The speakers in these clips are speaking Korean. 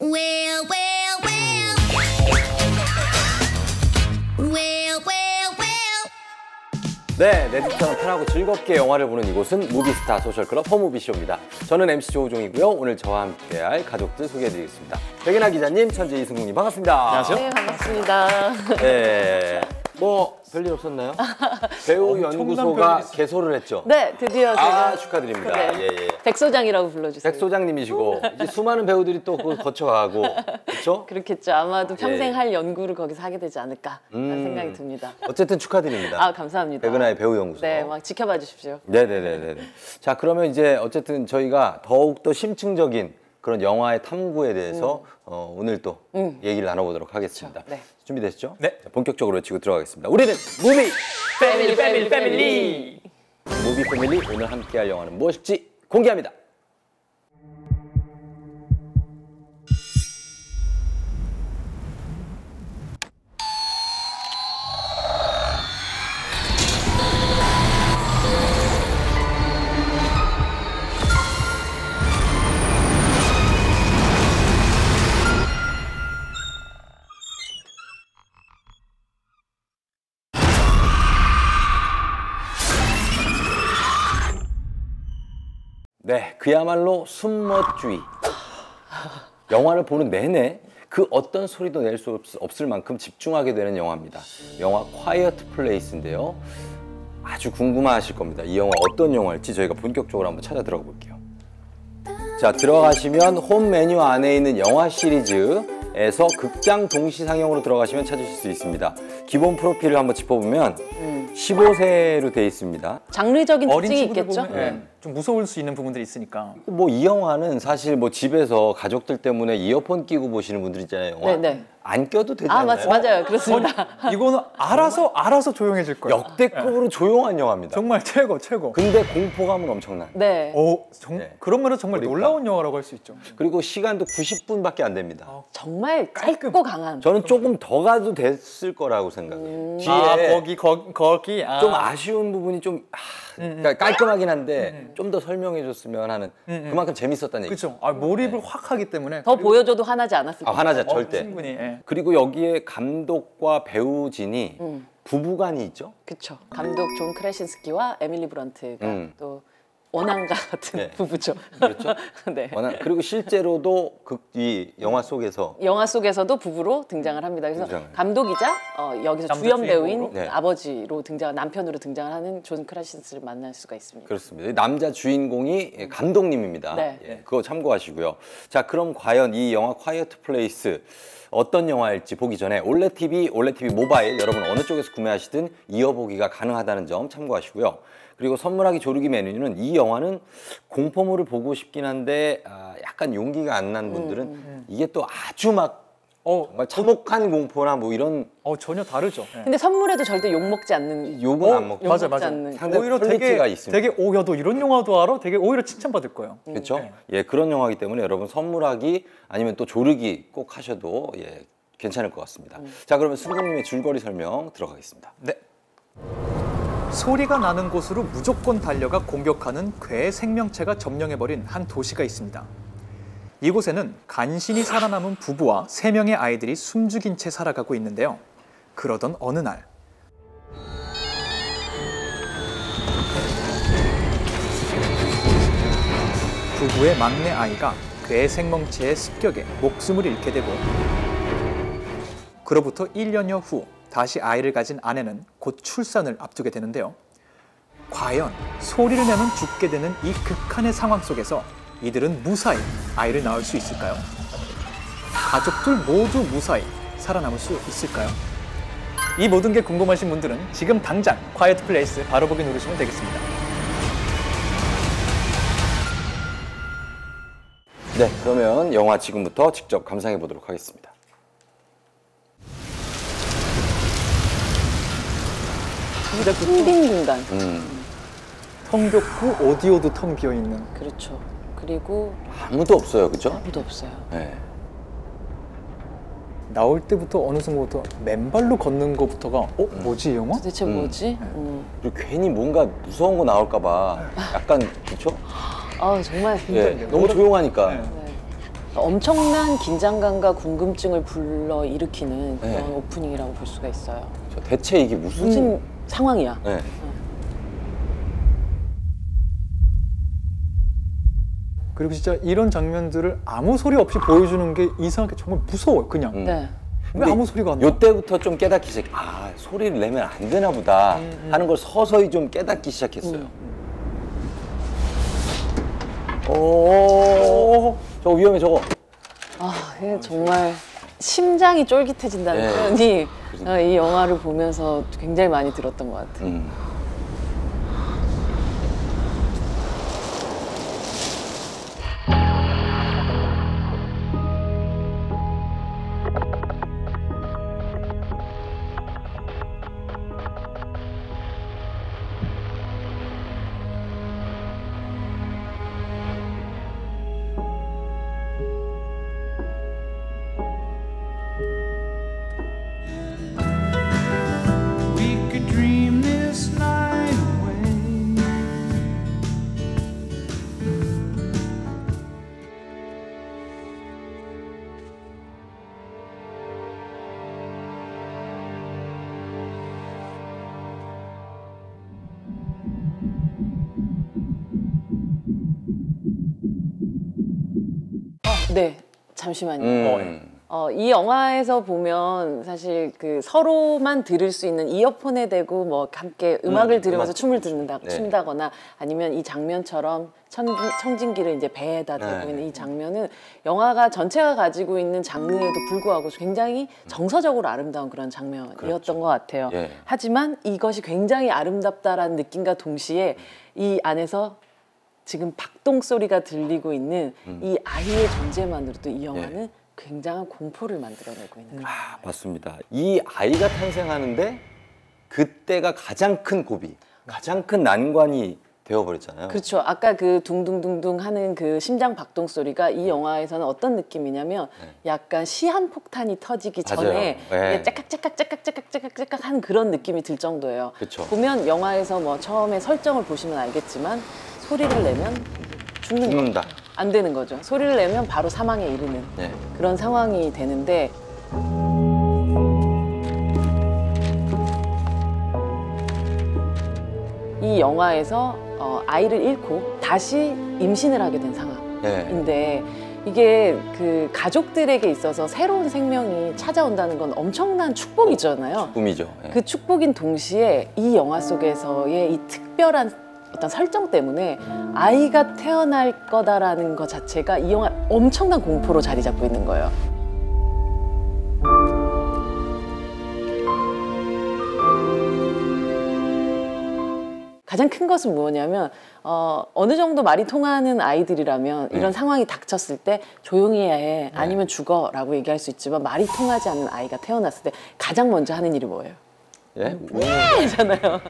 Well, well, well. Well, well, well. 네, 내집처럼 편하고 즐겁게 영화를 보는 이곳은 무비스타 소셜클럽 허무비쇼입니다. 저는 MC 조우종이고요. 오늘 저와 함께할 가족들 소개해드리겠습니다. 백은하 기자님, 천재 이승국님 반갑습니다. 안녕하세요. 네, 반갑습니다. 네, 뭐 별일 없었나요? 배우 연구소가 개소를 했죠? 네, 드디어 제가 축하드립니다. 네. 예, 예. 백 소장이라고 불러주세요. 백 소장님이시고 이제 수많은 배우들이 또 그걸 거쳐가고 그렇죠? 그렇겠죠. 아마도 평생 예. 할 연구를 거기서 하게 되지 않을까 하는 생각이 듭니다. 어쨌든 축하드립니다. 아, 감사합니다. 백은하의 배우 연구소. 네, 막 지켜봐 주십시오. 네네네네. 자, 그러면 이제 어쨌든 저희가 더욱더 심층적인 그런 영화의 탐구에 대해서 오늘 또 얘기를 나눠보도록 하겠습니다. 그렇죠. 네. 준비되시죠? 네. 자, 본격적으로 외치고 들어가겠습니다. 우리는 무비! 패밀리. 무비 패밀리 오늘 함께할 영화는 무엇일지 공개합니다. 네, 그야말로 숨멋주의. 영화를 보는 내내 그 어떤 소리도 낼 수 없을 만큼 집중하게 되는 영화입니다. 영화 콰이어트 플레이스인데요. 아주 궁금하실 겁니다. 이 영화 어떤 영화일지 저희가 본격적으로 한번 찾아 들어가 볼게요. 자, 들어가시면 홈 메뉴 안에 있는 영화 시리즈에서 극장 동시 상영으로 들어가시면 찾으실 수 있습니다. 기본 프로필을 한번 짚어보면 15세로 돼 있습니다. 장르적인 어린 특징이 친구들 있겠죠? 보면 예, 좀 무서울 수 있는 부분들이 있으니까. 뭐 이 영화는 사실 뭐 집에서 가족들 때문에 이어폰 끼고 보시는 분들 있잖아요. 영화. 네네. 안 껴도 되지 아, 않나요? 맞아요. 그렇습니다. 이거는 알아서 조용해질 거예요. 역대급으로 조용한 영화입니다. 정말 최고. 근데 공포감은 엄청난. 네. 네. 그런 면은 정말 그러니까. 놀라운 영화라고 할 수 있죠. 그리고 시간도 90분밖에 안 됩니다. 정말 짧고 강한. 저는 조금 더 가도 됐을 거라고 생각해요. 뒤에 거기. 좀 아쉬운 부분이 좀 그러니까 깔끔하긴 한데 좀 더 설명해줬으면 하는 그만큼 재밌었다는 얘기죠. 그렇죠. 몰입을 확 하기 때문에. 더 보여줘도 화나지 않았을 거예요. 화나자 절대. 충분히. 예. 그리고 여기에 감독과 배우진이 부부간이 있죠. 그렇죠. 감독 존 크래신스키와 에밀리 브런트가 또 원앙과 같은 네. 부부죠. 그렇죠. 네. 그리고 실제로도 이 영화 속에서 영화 속에서도 부부로 등장을 합니다. 그래서 등장을. 감독이자 여기서 남자 주연 배우인 주인공으로? 네. 아버지로 남편으로 등장을 하는 존 크래신스를 만날 수가 있습니다. 그렇습니다. 남자 주인공이 감독님입니다. 네. 예, 그거 참고하시고요. 자, 그럼 과연 이 영화 콰이어트 플레이스 어떤 영화일지 보기 전에 올레 TV 모바일 여러분 어느 쪽에서 구매하시든 이어보기가 가능하다는 점 참고하시고요. 그리고 선물하기 조르기 메뉴는 이 영화는 공포물을 보고 싶긴 한데 약간 용기가 안 난 분들은 이게 또 아주 막 정말 참혹한 공포나 뭐 이런 전혀 다르죠. 예. 근데 선물에도 절대 욕 먹지 않는. 욕은 안 먹죠. 맞아. 먹지 않는. 상당히 오히려 퀄리티가 있습니다. 되게 너 이런 영화도 알아? 되게 오히려 칭찬받을 거예요. 그렇죠? 예, 그런 영화이기 때문에 여러분 선물하기 아니면 또 조르기 꼭 하셔도 괜찮을 것 같습니다. 자, 그러면 승국님의 줄거리 설명 들어가겠습니다. 네. 소리가 나는 곳으로 무조건 달려가 공격하는 괴 생명체가 점령해버린 한 도시가 있습니다. 이곳에는 간신히 살아남은 부부와 3명의 아이들이 숨죽인 채 살아가고 있는데요. 그러던 어느 날 부부의 막내 아이가 괴 생명체의 습격에 목숨을 잃게 되고 그로부터 1년여 후 다시 아이를 가진 아내는 곧 출산을 앞두게 되는데요. 과연 소리를 내면 죽게 되는 이 극한의 상황 속에서 이들은 무사히 아이를 낳을 수 있을까요? 가족들 모두 무사히 살아남을 수 있을까요? 이 모든 게 궁금하신 분들은 지금 당장 콰이어트 플레이스 바로 보기 누르시면 되겠습니다. 네, 그러면 영화 지금부터 직접 감상해 보도록 하겠습니다. 텅 빈 공간. 텅 빈고 오디오도 텅 비어있는. 그렇죠. 그리고 아무도 없어요, 그렇죠? 아무도 없어요. 네. 나올 때부터 어느 순간부터 맨발로 걷는 것부터가 뭐지 이 영화? 도대체 뭐지? 그리고 괜히 뭔가 무서운 거 나올까 봐 약간 그렇죠? 아, 정말 예, 너무 조용하니까. 네. 엄청난 긴장감과 궁금증을 불러일으키는 그런 네. 오프닝이라고 볼 수가 있어요. 대체 이게 무슨 상황이야? 네. 그리고 진짜 이런 장면들을 아무 소리 없이 보여주는 게 이상하게 정말 무서워요. 그냥 네. 왜 아무 소리가 안 나? 요때부터 좀 깨닫기 시작. 아, 소리를 내면 안 되나 보다 하는 걸 서서히 좀 깨닫기 시작했어요. 오, 저거 위험해 저거. 아, 이게 정말 심장이 쫄깃해진다는 네. 표현이 이 영화를 보면서 굉장히 많이 들었던 것 같아요. We could dream this night away. 네, 잠시만요. 음. 이 영화에서 보면 사실 그 서로만 들을 수 있는 이어폰에 대고 뭐 함께 음악을 들으면서 음악 춤을 듣는다, 네. 춘다거나 아니면 이 장면처럼 청진기를 이제 배에다 대고 네. 있는 이 장면은 영화가 전체가 가지고 있는 장르에도 불구하고 굉장히 정서적으로 아름다운 그런 장면이었던 그렇죠. 것 같아요. 예. 하지만 이것이 굉장히 아름답다라는 느낌과 동시에 이 안에서 지금 박동 소리가 들리고 있는 이 아이의 존재만으로도 이 영화는 굉장한 공포를 만들어내고 있는 거예요. 아, 맞습니다. 이 아이가 탄생하는데 그때가 가장 큰 고비, 가장 큰 난관이 되어버렸잖아요. 그렇죠. 아까 그 둥둥둥둥 하는 그 심장 박동 소리가 이 영화에서는 어떤 느낌이냐면 약간 시한폭탄이 터지기 맞아요. 전에 네. 이게 짝깍짝깍짝깍짝깍짝깍 한 그런 느낌이 들 정도예요. 그쵸. 보면 영화에서 뭐 처음에 설정을 보시면 알겠지만 소리를 내면 죽는 거. 죽는다. 안 되는 거죠. 소리를 내면 바로 사망에 이르는 네. 그런 상황이 되는데 이 영화에서 아이를 잃고 다시 임신을 하게 된 상황인데 이게 그 가족들에게 있어서 새로운 생명이 찾아온다는 건 엄청난 축복이잖아요. 꿈이죠. 예. 그 축복인 동시에 이 영화 속에서의 이 특별한 어떤 설정 때문에 아이가 태어날 거다라는 것 자체가 이 영화 엄청난 공포로 자리 잡고 있는 거예요. 가장 큰 것은 뭐냐면 어느 정도 말이 통하는 아이들이라면 이런 상황이 닥쳤을 때 조용히 해야 해 아니면 죽어라고 얘기할 수 있지만 말이 통하지 않는 아이가 태어났을 때 가장 먼저 하는 일이 뭐예요? 예? 잖아요.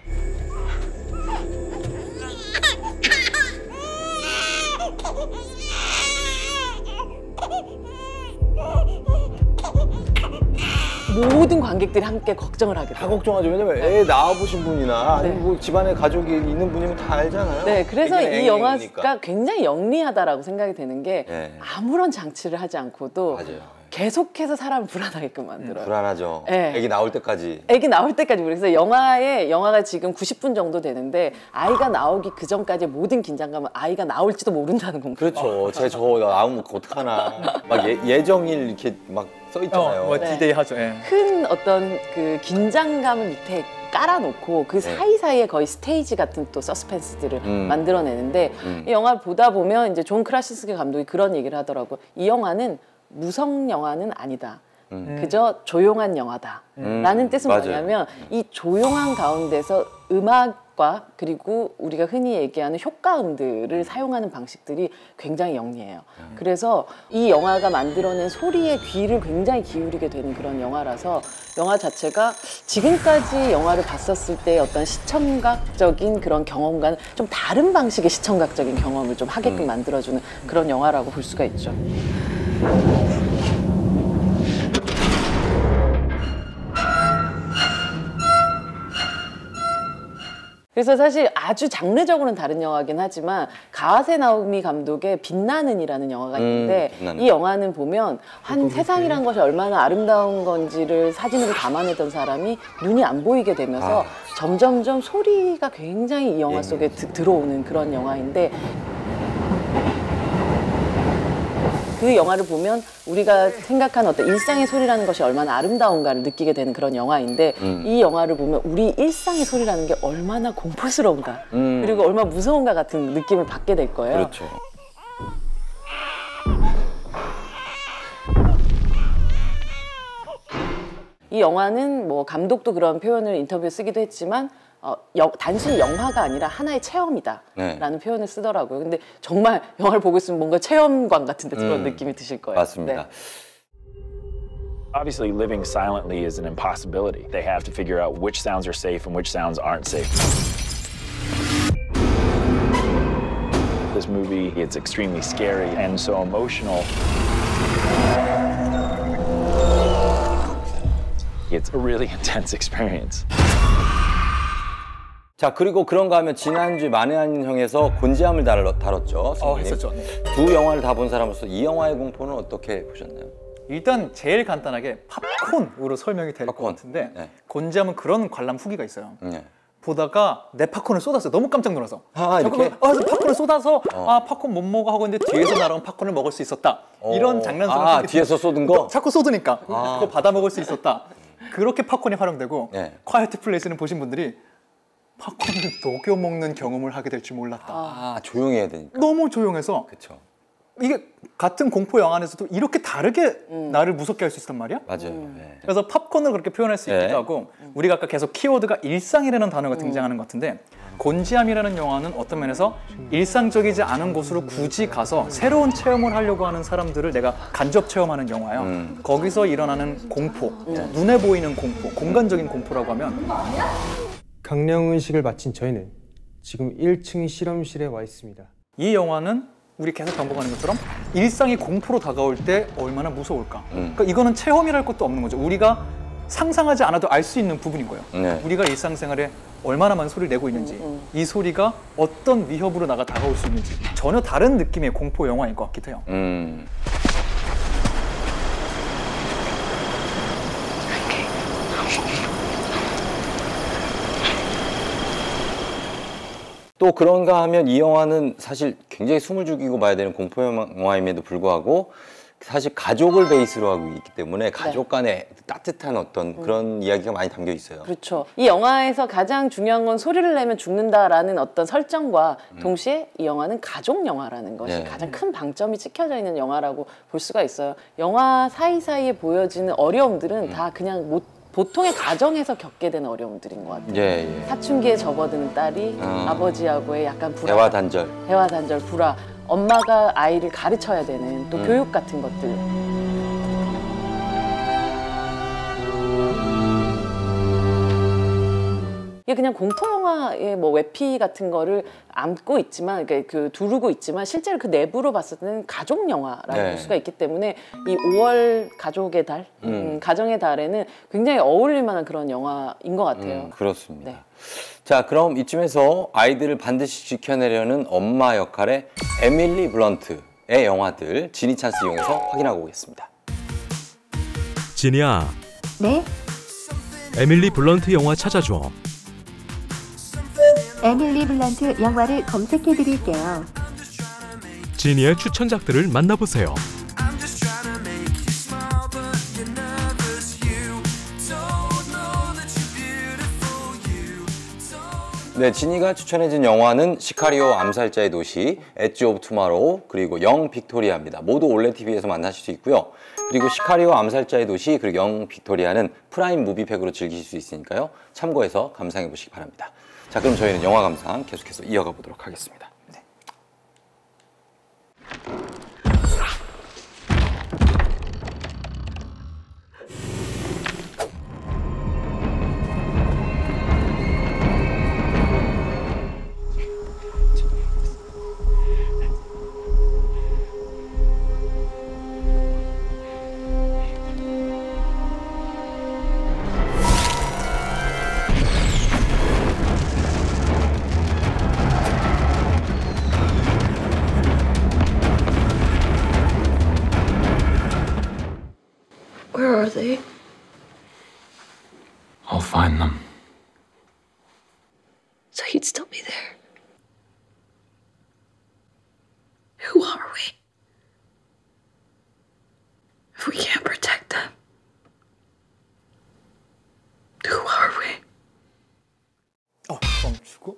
모든 관객들이 함께 걱정을 하게 다 돼요. 걱정하죠. 왜냐면 애 낳아보신 분이나 네. 아니면 뭐 집안에 가족이 있는 분이면 다 알잖아요. 네, 그래서 애기는 이 영화가 애기니까. 굉장히 영리하다라고 생각이 되는 게 네. 아무런 장치를 하지 않고도 맞아요. 계속해서 사람을 불안하게끔 만들어요. 불안하죠. 네. 애기 나올 때까지. 애기 나올 때까지 그래서 영화가 지금 90분 정도 되는데 아이가 나오기 그 전까지 모든 긴장감은 아이가 나올지도 모른다는 공포. 그렇죠. 저 나오면 어떡하나. 막 예정일 이렇게 막 써 있잖아요. 뭐 네. 디데이 하죠. 예. 큰 어떤 그 긴장감을 밑에 깔아놓고 그 사이사이에 거의 스테이지 같은 또 서스펜스들을 만들어내는데 이 영화를 보다 보면 이제 존 크라신스키 감독이 그런 얘기를 하더라고요. 이 영화는 무성 영화는 아니다. 그저 조용한 영화다. 라는 뜻은 맞아요. 뭐냐면 이 조용한 가운데서 음악과 그리고 우리가 흔히 얘기하는 효과음들을 사용하는 방식들이 굉장히 영리해요. 그래서 이 영화가 만들어낸 소리에 귀를 굉장히 기울이게 되는 그런 영화라서 영화 자체가 지금까지 영화를 봤었을 때 어떤 시청각적인 그런 경험과는 좀 다른 방식의 시청각적인 경험을 좀 하게끔 만들어주는 그런 영화라고 볼 수가 있죠. 그래서 사실 아주 장르적으로는 다른 영화긴 하지만 가하세 나오미 감독의 빛나는이라는 영화가 있는데 빛나는. 이 영화는 보면 한 세상이란 것이 얼마나 아름다운 건지를 사진으로 담아내던 사람이 눈이 안 보이게 되면서 점점점 소리가 굉장히 이 영화 속에 들어오는 그런 영화인데 그 영화를 보면 우리가 생각하는 어떤 일상의 소리라는 것이 얼마나 아름다운가를 느끼게 되는 그런 영화인데 이 영화를 보면 우리 일상의 소리라는 게 얼마나 공포스러운가 그리고 얼마나 무서운가 같은 느낌을 받게 될 거예요. 그렇죠. 이 영화는 뭐 감독도 그런 표현을 인터뷰에 쓰기도 했지만 단순히 영화가 아니라 하나의 체험이다라는 표현을 쓰더라고요. 근데 정말 영화를 보고 있으면 뭔가 체험관 같은 데 그런 느낌이 드실 거예요. 맞습니다. 네. Obviously, living silently is an impossibility. They have to figure out which sounds are safe and which sounds aren't safe. This movie, it's extremely scary and so emotional. It's a really intense experience. 자, 그리고 그런가 하면 지난주 만회한 형에서 곤지암을 다뤘죠. 했었죠. 네. 두 영화를 다 본 사람으로서 이 영화의 공포는 어떻게 보셨나요? 일단 제일 간단하게 팝콘으로 설명이 될 것 팝콘. 같은데 네. 곤지암은 그런 관람 후기가 있어요. 네. 보다가 내 팝콘을 쏟았어요. 너무 깜짝 놀라서. 이렇게? 팝콘을 쏟아서 팝콘 못 먹어 하고 있는데 뒤에서 날아온 팝콘을 먹을 수 있었다. 이런 장난스러운 뒤에서 쏟은 거? 자꾸 쏟으니까 그거 받아 먹을 수 있었다. 그렇게 팝콘이 활용되고 네. 콰이어트 플레이스는 보신 분들이 팝콘을 녹여 먹는 경험을 하게 될 줄 몰랐다. 조용히 해야 되니까. 너무 조용해서 그렇죠. 이게 같은 공포 영화 안에서도 이렇게 다르게 나를 무섭게 할 수 있단 말이야. 맞아요. 네. 그래서 팝콘을 그렇게 표현할 수 있기도 하고 우리가 아까 계속 키워드가 일상이라는 단어가 등장하는 것 같은데 곤지암이라는 영화는 어떤 면에서 일상적이지 않은 곳으로 굳이 가서 새로운 체험을 하려고 하는 사람들을 내가 간접 체험하는 영화예요. 거기서 일어나는 공포, 눈에 보이는 공포, 공간적인 공포라고 하면 강령의식을 마친 저희는 지금 1층 실험실에 와 있습니다. 이 영화는 우리 계속 반복하는 것처럼 일상이 공포로 다가올 때 얼마나 무서울까. 그러니까 이거는 체험이랄 것도 없는 거죠. 우리가 상상하지 않아도 알 수 있는 부분인 거예요. 네. 우리가 일상생활에 얼마나 많은 소리를 내고 있는지 이 소리가 어떤 위협으로 나가 다가올 수 있는지 전혀 다른 느낌의 공포 영화인 것 같기도 해요. 또 그런가 하면 이 영화는 사실 굉장히 숨을 죽이고 봐야 되는 공포 영화임에도 불구하고 사실 가족을 베이스로 하고 있기 때문에 가족 간의 따뜻한 어떤 그런 이야기가 많이 담겨 있어요. 그렇죠. 이 영화에서 가장 중요한 건 소리를 내면 죽는다라는 어떤 설정과 동시에 이 영화는 가족 영화라는 것이 가장 큰 방점이 찍혀져 있는 영화라고 볼 수가 있어요. 영화 사이사이에 보여지는 어려움들은 다 그냥 보통의 가정에서 겪게 되는 어려움들인 것 같아요. 사춘기에 접어드는 딸이 아버지하고의 약간 불화, 대화 단절, 불화, 엄마가 아이를 가르쳐야 되는 또 교육 같은 것들. 이게 그냥 공포 영화의 뭐 외피 같은 거를 안고 있지만, 그러니까 그 두르고 있지만 실제로 그 내부로 봤을 때는 가족 영화라고 볼 수가 있기 때문에 이 5월 가족의 달, 가정의 달에는 굉장히 어울릴 만한 그런 영화인 것 같아요. 그렇습니다. 네. 자, 그럼 이쯤에서 아이들을 반드시 지켜내려는 엄마 역할의 에밀리 블런트의 영화들 지니 찬스 이용해서 확인하고 오겠습니다. 지니야. 네? 에밀리 블런트 영화 찾아줘. 에밀리 블런트 영화를 검색해 드릴게요. 지니의 추천작들을 만나보세요. 네, 지니가 추천해준 영화는 시카리오 암살자의 도시, 엣지 오브 투마로우, 그리고 영 빅토리아입니다. 모두 올레TV에서 만나실 수 있고요. 그리고 시카리오 암살자의 도시, 그리고 영 빅토리아는 프라임 무비팩으로 즐기실 수 있으니까요. 참고해서 감상해 보시기 바랍니다. 자, 그럼 저희는 영화 감상 계속해서 이어가 보도록 하겠습니다. Where are they? I'll find them. So he'd still be there. Who are we? If we can't protect them, who are we? 멈추고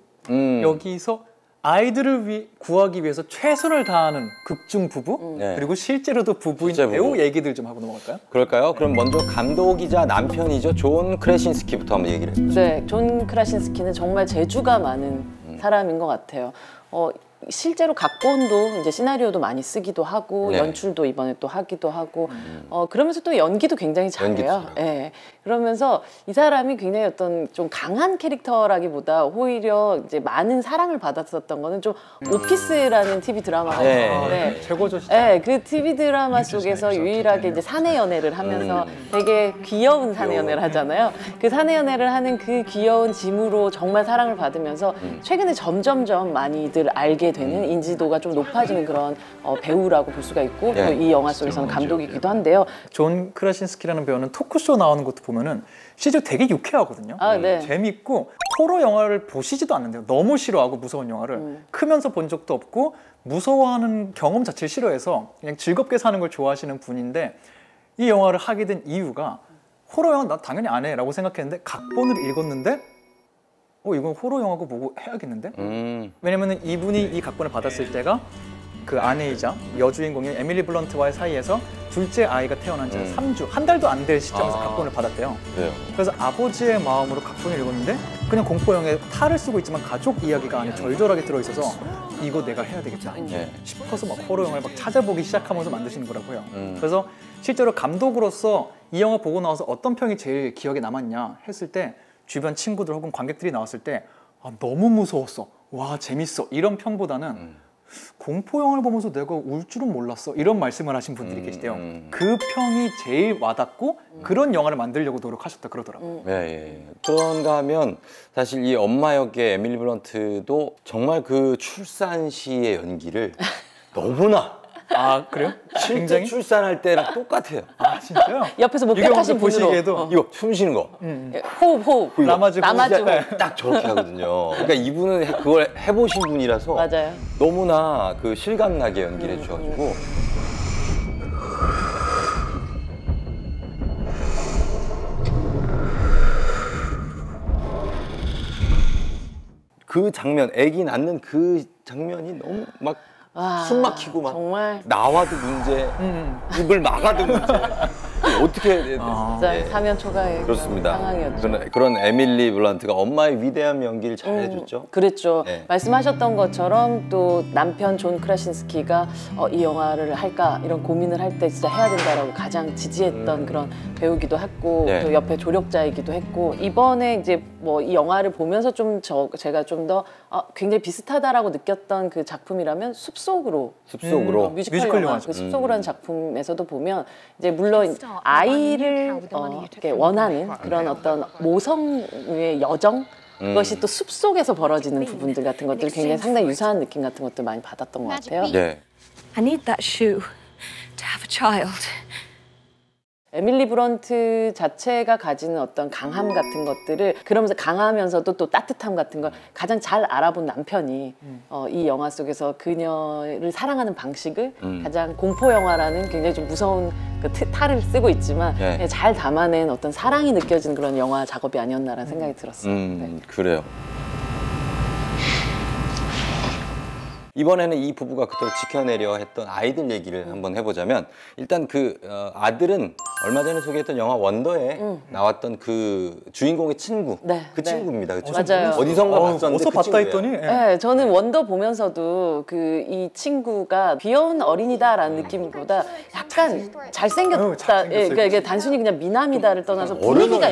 여기서 아이들을 구하기 위해서 최선을 다하는 극중 부부 네. 그리고 실제로도 부부인 실제 배우 부부. 얘기들 좀 하고 넘어갈까요? 그럴까요? 그럼 먼저 감독이자 남편이죠. 존 크래신스키부터 한번 얘기를 해보죠. 네, 존 크라신스키는 정말 재주가 많은 사람인 것 같아요. 실제로 각본도 이제 시나리오도 많이 쓰기도 하고 네. 연출도 이번에 또 하기도 하고 그러면서 또 연기도 굉장히 잘해요. 예. 그러면서 이 사람이 굉장히 어떤 좀 강한 캐릭터라기보다 오히려 이제 많은 사랑을 받았었던 거는 좀 오피스라는 TV 드라마가 있었는데 최고죠 진짜. 네, 그 TV 드라마 속에서 유일하게 이제 사내 연애를 하면서 되게 귀여운 사내 연애를 하잖아요. 그 사내 연애를 하는 그 귀여운 짐으로 정말 사랑을 받으면서 최근에 점점점 많이들 알게 되는 인지도가 좀 높아지는 그런 배우라고 볼 수가 있고 또 이 영화 속에서는 감독이기도 한데요. 존 크라신스키라는 배우는 토크쇼 나오는 것도 보면은 실제로 되게 유쾌하거든요. 네. 재밌고 호러 영화를 보시지도 않는데요. 너무 싫어하고 무서운 영화를 크면서 본 적도 없고 무서워하는 경험 자체를 싫어해서 그냥 즐겁게 사는 걸 좋아하시는 분인데 이 영화를 하게 된 이유가 호러 영화 나 당연히 안 해라고 생각했는데 각본을 읽었는데 이건 호러 영화고 뭐고 해야겠는데? 왜냐면은 이분이 이 각본을 받았을 때가 그 아내이자 여주인공인 에밀리 블런트와의 사이에서 둘째 아이가 태어난 지 3주, 한 달도 안 될 시점에서 각본을 받았대요. 그래요. 그래서 아버지의 마음으로 각본을 읽었는데 그냥 공포영화에 탈을 쓰고 있지만 가족 이야기가 안에 절절하게 들어있어서 이거 내가 해야 되겠다 싶어서 막 호러 영화를 막 찾아보기 시작하면서 만드시는 거라고요. 그래서 실제로 감독으로서 이 영화 보고 나와서 어떤 평이 제일 기억에 남았냐 했을 때 주변 친구들 혹은 관객들이 나왔을 때 너무 무서웠어, 와 재밌어 이런 평보다는 공포 영화를 보면서 내가 울 줄은 몰랐어 이런 말씀을 하신 분들이 계시대요. 그 평이 제일 와닿고 그런 영화를 만들려고 노력하셨다 그러더라고요. 네, 그런가 하면 사실 이 엄마 역의 에밀리 블런트도 정말 그 출산 시의 연기를 너무나 그래요? 실제 출산할 때랑 똑같아요. 진짜요? 옆에서 목격하신 분으로 보시기에도 이거 숨 쉬는 거 호흡 남아주 딱 저렇게 하거든요. 그러니까 이분은 그걸 해보신 분이라서 맞아요. 너무나 그 실감나게 연기를 해주셔가지고 그 장면, 아기 낳는 그 장면이 너무 막 숨 막히고 막 정말 나와도 문제, 입을 막아도 문제. 어떻게 해야 되는지. 진짜 사면 초가의 그렇습니다. 상황이었죠. 그런 에밀리 블런트가 엄마의 위대한 연기를 잘 해줬죠. 그랬죠. 말씀하셨던 것처럼 또 남편 존 크라신스키가 이 영화를 할까 이런 고민을 할 때 진짜 해야 된다라고 가장 지지했던 그런 배우기도 했고 또 옆에 조력자이기도 했고 이번에 이제 뭐 이 영화를 보면서 좀 제가 좀 더 굉장히 비슷하다라고 느꼈던 그 작품이라면 숲속으로 뮤지컬 영화 그 숲속으로라는 작품에서도 보면 이제 물론 아이를 이렇게 원하는 그런 어떤 모성의 여정 그것이 또 숲속에서 벌어지는 부분들 같은 것들 굉장히 상당히 유사한 느낌 같은 것들 많이 받았던 것 같아요. 네. I need that shoe to have a child. 에밀리 블런트 자체가 가지는 어떤 강함 같은 것들을 그러면서 강하면서도 또 따뜻함 같은 걸 가장 잘 알아본 남편이 이 영화 속에서 그녀를 사랑하는 방식을 가장 공포 영화라는 굉장히 좀 무서운 그 탈을 쓰고 있지만 잘 담아낸 어떤 사랑이 느껴지는 그런 영화 작업이 아니었나라는 생각이 들었어요. 그래요. 이번에는 이 부부가 그토록 지켜내려 했던 아이들 얘기를 한번 해보자면 일단 그 아들은 얼마 전에 소개했던 영화 원더에 나왔던 그 주인공의 친구 그 친구입니다. 그쵸? 맞아요. 어디선가 봤었는데 어디서 봤다 했더니 네, 저는 원더 보면서도 그 이 친구가 귀여운 어린이다라는 느낌보다 약간 잘생겼다. 그러니까 이게 단순히 그냥 미남이다를 떠나서 분위기가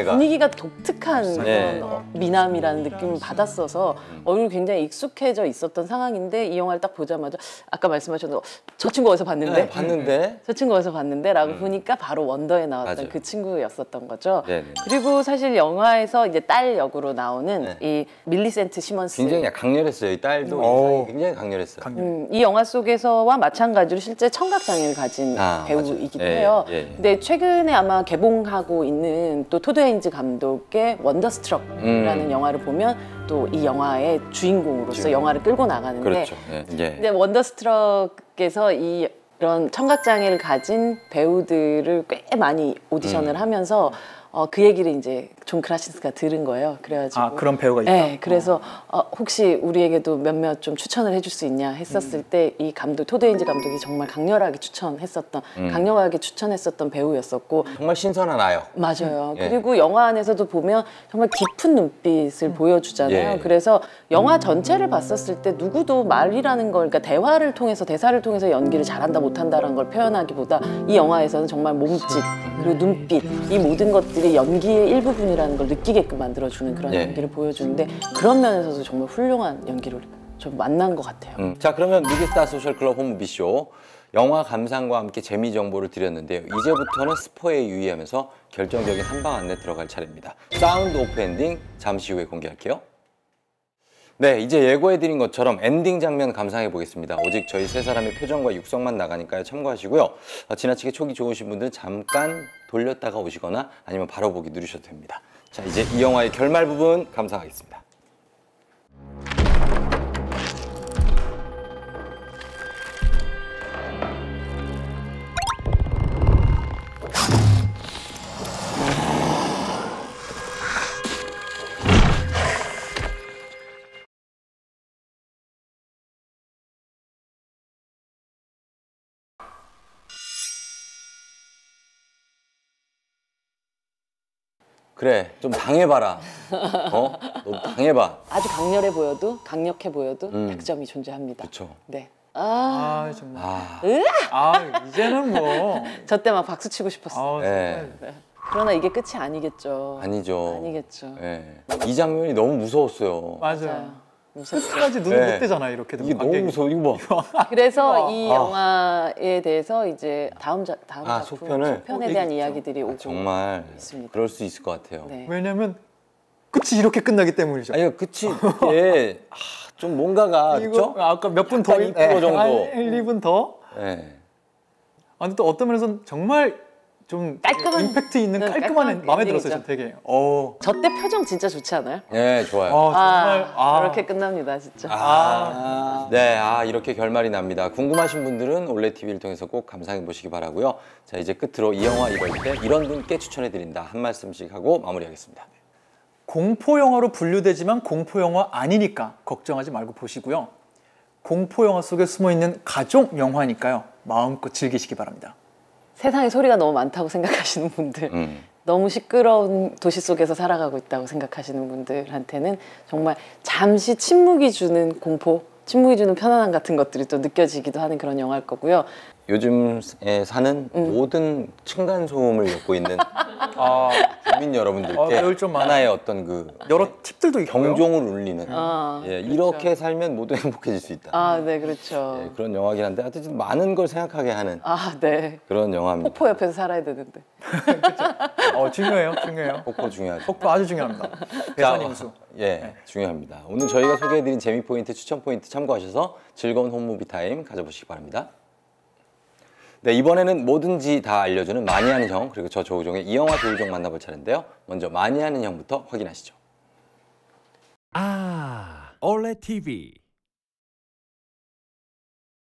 분위기가 독특한 그런 미남이라는 느낌을 받았어서 얼굴 굉장히 익숙해져 있었던 상황인데 이 영화를 딱 보자마자 아까 말씀하셨던 저 친구 어디서 봤는데? 네, 봤는데. 저 친구 어디서 봤는데? 라고 보니까 바로 원더에 나왔던 맞아요. 그 친구였었던 거죠. 네네. 그리고 사실 영화에서 이제 딸 역으로 나오는 이 밀리센트 시먼스. 굉장히 강렬했어요. 이 딸도 인상이 굉장히 강렬했어요. 이 영화 속에서와 마찬가지로 실제 청각장애를 가진 배우이기도 해요. 근데 최근에 아마 개봉하고 있는 또 토드 헤인즈 감독의 원더스트럭이라는 영화를 보면 또 이 영화의 주인공으로서 영화를 끌고 나가는데 그렇죠. 근데 원더스트럭에서 이런 청각장애를 가진 배우들을 꽤 많이 오디션을 하면서 그 얘기를 이제 존 크라신스가 들은 거예요. 그래가지고 그런 배우가 있다. 네, 그래서 혹시 우리에게도 몇몇 좀 추천을 해줄 수 있냐 했었을 때 이 감독 토드 헤인즈 감독이 정말 강렬하게 추천했었던 배우였었고 정말 신선한 아역. 맞아요. 그리고 영화 안에서도 보면 정말 깊은 눈빛을 보여주잖아요. 그래서 영화 전체를 봤었을 때 누구도 말이라는 걸, 그러니까 대사를 통해서 연기를 잘한다 못한다라는 걸 표현하기보다 이 영화에서는 정말 몸짓 그리고 눈빛 이 모든 것들이 연기의 일부분이라는 걸 느끼게끔 만들어주는 그런 연기를 보여주는데 그런 면에서도 정말 훌륭한 연기를 좀 만난 것 같아요. 자, 그러면 무비스타 소셜클럽 홈무비쇼 영화 감상과 함께 재미 정보를 드렸는데요. 이제부터는 스포에 유의하면서 결정적인 한방 안내 들어갈 차례입니다. 사운드 오프 엔딩 잠시 후에 공개할게요. 네, 이제 예고해드린 것처럼 엔딩 장면 감상해 보겠습니다. 오직 저희 세 사람의 표정과 육성만 나가니까요. 참고하시고요. 지나치게 촉이 좋으신 분들은 잠깐 돌렸다가 오시거나 아니면 바로 보기 누르셔도 됩니다. 자, 이제 이 영화의 결말 부분 감상하겠습니다. 그래, 좀 당해봐라. 너 당해봐. 아주 강렬해 보여도 강력해 보여도 약점이 존재합니다. 그렇죠. 네. 정말. 이제는 뭐. 저 때 막 박수 치고 싶었어. 네. 그러나 이게 끝이 아니겠죠. 아니죠. 아니겠죠. 네. 이 장면이 너무 무서웠어요. 맞아요. 끝까지 눈을 못 떼잖아요. 이렇게 이게 너무 무서워. 이거 봐. 그래서 이 영화에 대해서 이제 다음 작품 속편에 대한 이야기들이 오고 정말 있습니다. 그럴 수 있을 것 같아요. 네. 왜냐면 끝이 이렇게 끝나기 때문이죠. 아니, 끝이 이게 좀 뭔가가 그렇죠? 아까 몇 분 더 2% 정도. 1, 2분 더. 네. 근데 또 어떤 면에서는 정말 좀 깔끔한 임팩트 있는 깔끔한 마음에 들었어요. 되게. 저 때 표정 진짜 좋지 않아요? 네, 좋아요. 정말 이렇게 끝납니다, 진짜. 네, 이렇게 결말이 납니다. 궁금하신 분들은 올레 TV를 통해서 꼭 감상해 보시기 바라고요. 자, 이제 끝으로 이 영화 이럴 때 이런 분께 추천해 드린다 한 말씀씩 하고 마무리하겠습니다. 공포 영화로 분류되지만 공포 영화 아니니까 걱정하지 말고 보시고요. 공포 영화 속에 숨어 있는 가족 영화니까요. 마음껏 즐기시기 바랍니다. 세상에 소리가 너무 많다고 생각하시는 분들, 너무 시끄러운 도시 속에서 살아가고 있다고 생각하시는 분들한테는 정말 잠시 침묵이 주는 공포, 침묵이 주는 편안함 같은 것들이 또 느껴지기도 하는 그런 영화일 거고요. 요즘에 사는 모든 층간소음을 겪고 있는 국민 여러분들께 좀 하나의 어떤 그 여러 팁들도 있고요. 경종을 울리는 이렇게 그렇죠. 살면 모두 행복해질 수 있다. 네, 그렇죠. 네, 그런 영화긴 한데 하여튼 많은 걸 생각하게 하는 네. 그런 영화입니다. 폭포 옆에서 살아야 되는데. 중요해요. 폭포 중요하죠. 폭포 아주 중요합니다. 배선임수. 중요합니다. 오늘 저희가 소개해드린 재미 포인트, 추천 포인트 참고하셔서 즐거운 홈무비 타임 가져보시기 바랍니다. 네, 이번에는 뭐든지 다 알려주는 많이 하는 형, 그리고 저 조우종의 이 영화 조우종 만나볼 차례인데요. 먼저 많이 하는 형부터 확인하시죠. 올레 TV